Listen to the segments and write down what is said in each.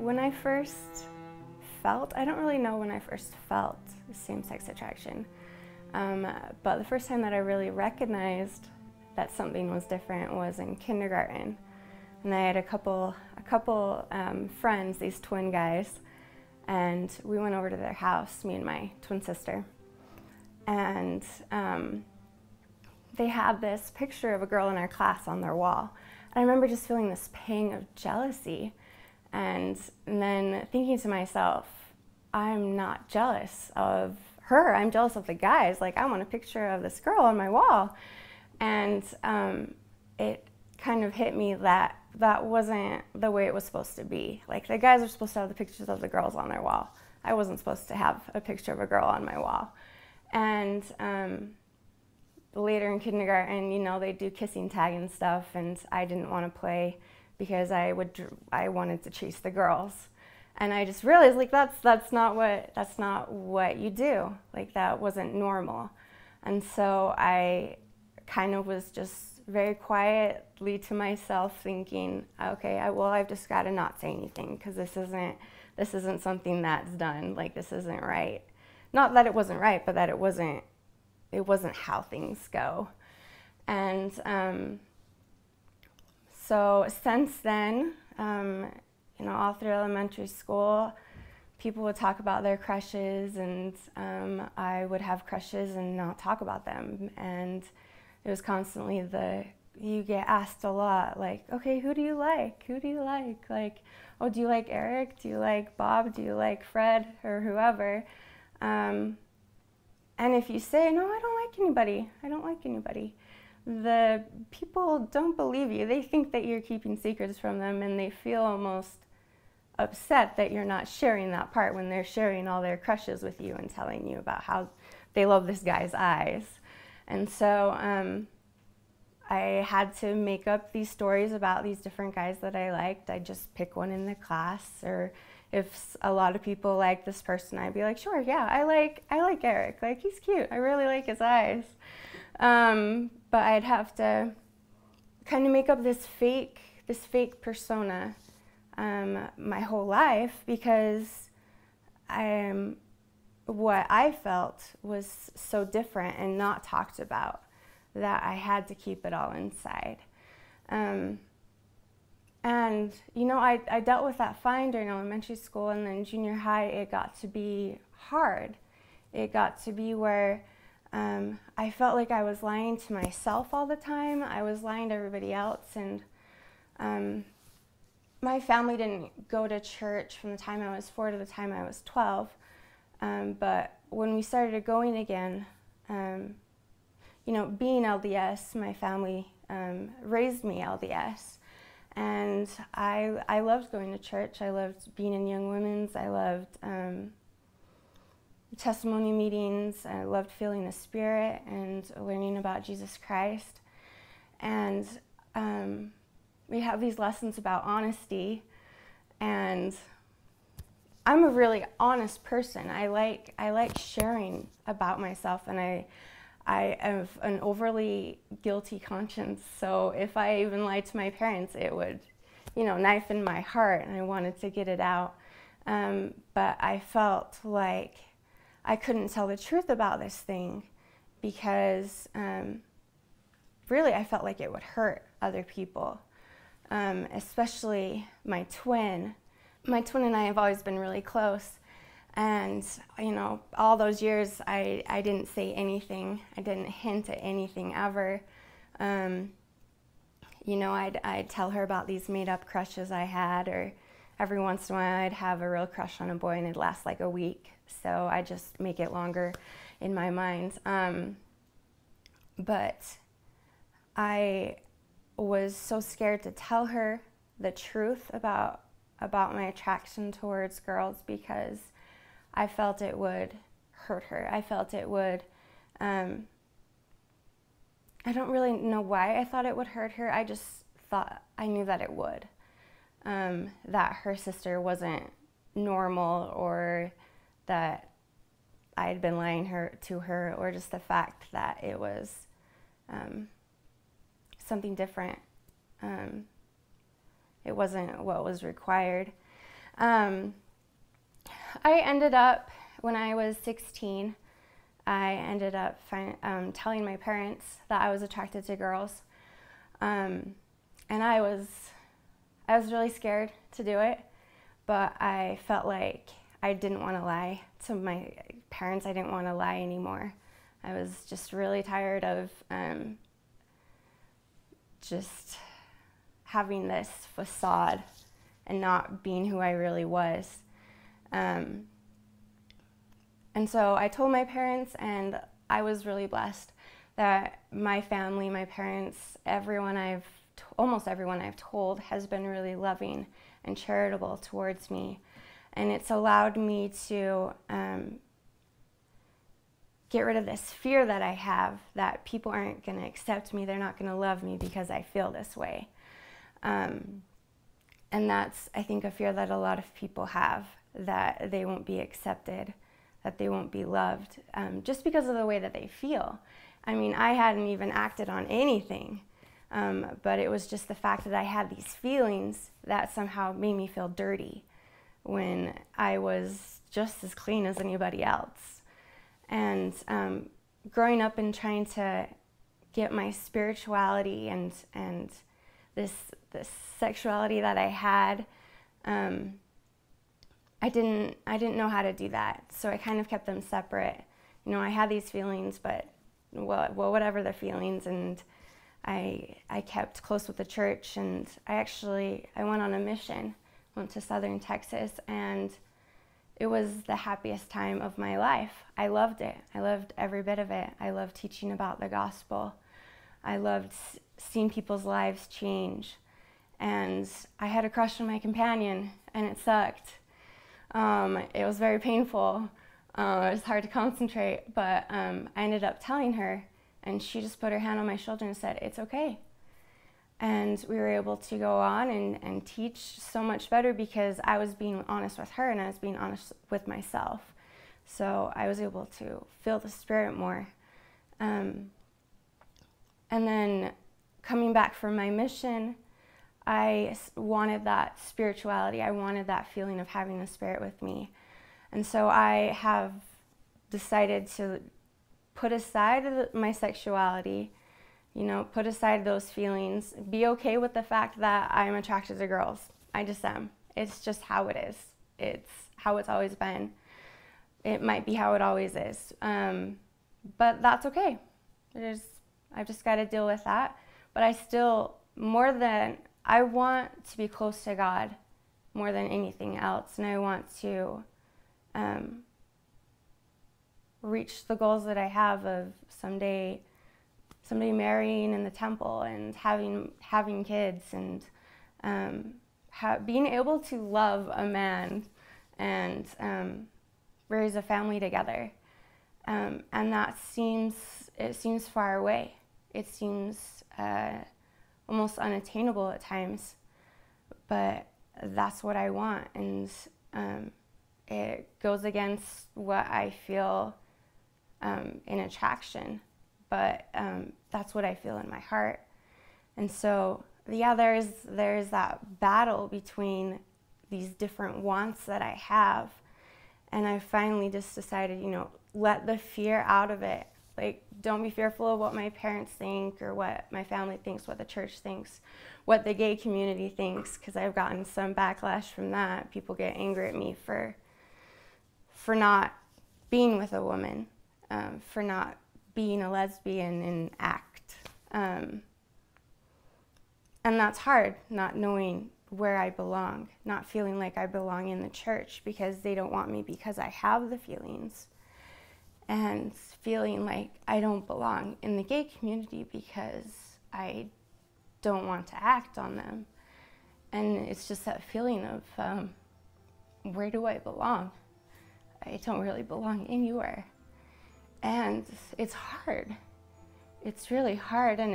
When I first felt, I don't really know when I first felt same-sex attraction, but the first time that I really recognized that something was different was in kindergarten. And I had a couple friends, these twin guys, and we went over to their house, me and my twin sister, and they had this picture of a girl in our class on their wall. And I remember just feeling this pang of jealousy, and then thinking to myself, I'm not jealous of her, I'm jealous of the guys. Like, I want a picture of this girl on my wall. And it kind of hit me that that wasn't the way it was supposed to be. Like, the guys are supposed to have the pictures of the girls on their wall. I wasn't supposed to have a picture of a girl on my wall. And later in kindergarten, you know, they do kissing tag and stuff, and I didn't want to play because I wanted to chase the girls. And I just realized, like, that's not what you do. Like, that wasn't normal. And so I kind of was just very quietly to myself thinking, okay, I've just got to not say anything, because this isn't something that's done. Like, this isn't right. Not that it wasn't right, but that it wasn't how things go. And so since then, you know, all through elementary school, people would talk about their crushes, and I would have crushes and not talk about them. And it was constantly you get asked a lot, like, okay, who do you like? Who do you like? Like, oh, do you like Eric? Do you like Bob? Do you like Fred? Or whoever. And if you say, no, I don't like anybody, the people don't believe you. They think that you're keeping secrets from them, and they feel almost upset that you're not sharing that part when they're sharing all their crushes with you and telling you about how they love this guy's eyes. And so I had to make up these stories about these different guys that I liked. I'd just pick one in the class, or if a lot of people like this person, I'd be like, sure, yeah, I like Eric. Like, he's cute. I really like his eyes. But I'd have to kind of make up this fake persona my whole life, because what I felt was so different and not talked about that I had to keep it all inside. And, you know, I dealt with that fine during elementary school, and then junior high, it got to be hard. It got to be where I felt like I was lying to myself all the time. I was lying to everybody else, and my family didn't go to church from the time I was 4 to the time I was 12. But when we started going again, you know, being LDS, my family raised me LDS. And I loved going to church. I loved being in Young Women's. I loved testimony meetings. I loved feeling the Spirit and learning about Jesus Christ. And we have these lessons about honesty. And I'm a really honest person. I like sharing about myself, and I have an overly guilty conscience, so if I even lied to my parents, it would, you know, knife in my heart, and I wanted to get it out. But I felt like I couldn't tell the truth about this thing, because really I felt like it would hurt other people, especially my twin. My twin and I have always been really close. And, you know, all those years, I didn't say anything. I didn't hint at anything ever. You know, I'd tell her about these made-up crushes I had, or every once in a while I'd have a real crush on a boy, and it'd last like a week. So I just make it longer in my mind. But I was so scared to tell her the truth about my attraction towards girls, because I felt it would hurt her. I felt it would, I don't really know why I thought it would hurt her. I just thought, I knew that it would. That her sister wasn't normal, or that I had been lying to her, or just the fact that it was something different. It wasn't what was required. I ended up, when I was 16, I ended up telling my parents that I was attracted to girls. And I was really scared to do it, but I felt like I didn't want to lie to my parents. I didn't want to lie anymore. I was just really tired of just having this facade and not being who I really was. And so I told my parents, and I was really blessed that my family, my parents, almost everyone I've told has been really loving and charitable towards me. And it's allowed me to get rid of this fear that I have that people aren't going to accept me, they're not going to love me because I feel this way. And that's, I think, a fear that a lot of people have, that they won't be accepted, that they won't be loved, just because of the way that they feel. I mean, I hadn't even acted on anything, but it was just the fact that I had these feelings that somehow made me feel dirty when I was just as clean as anybody else. And growing up and trying to get my spirituality and this sexuality that I had, I didn't know how to do that, so I kind of kept them separate. You know, I had these feelings, but well, whatever the feelings, and I kept close with the church, and I went on a mission, went to southern Texas, and it was the happiest time of my life. I loved it. I loved every bit of it. I loved teaching about the gospel. I loved seeing people's lives change. And I had a crush on my companion, and it sucked. It was very painful. It was hard to concentrate, but I ended up telling her, and she just put her hand on my shoulder and said, "It's okay." And we were able to go on and teach so much better because I was being honest with her and I was being honest with myself. So I was able to feel the Spirit more. And then coming back from my mission, I wanted that spirituality. I wanted that feeling of having the Spirit with me. And so I have decided to put aside my sexuality, you know, put aside those feelings, be okay with the fact that I'm attracted to girls. I just am. It's just how it is. It's how it's always been. It might be how it always is. But that's okay. I've just got to deal with that. But I want to be close to God more than anything else, and I want to reach the goals that I have of someday marrying in the temple and having kids and being able to love a man and raise a family together. And that seems far away. It seems almost unattainable at times, but that's what I want, and it goes against what I feel in attraction, but that's what I feel in my heart. And so, yeah, there's that battle between these different wants that I have, and I finally just decided, you know, let the fear out of it. Like, don't be fearful of what my parents think or what my family thinks, what the church thinks, what the gay community thinks, because I've gotten some backlash from that. People get angry at me for not being with a woman, for not being a lesbian in act. And that's hard, not knowing where I belong, not feeling like I belong in the church because they don't want me because I have the feelings, and feeling like I don't belong in the gay community because I don't want to act on them. And it's just that feeling of, where do I belong? I don't really belong anywhere. And it's hard. It's really hard, and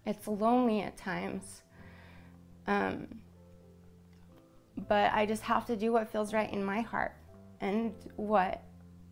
it's lonely at times. But I just have to do what feels right in my heart and what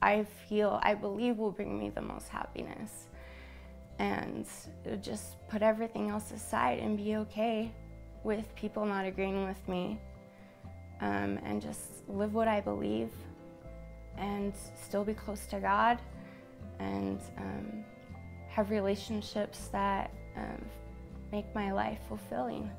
I believe will bring me the most happiness. And just put everything else aside and be okay with people not agreeing with me and just live what I believe and still be close to God and have relationships that make my life fulfilling.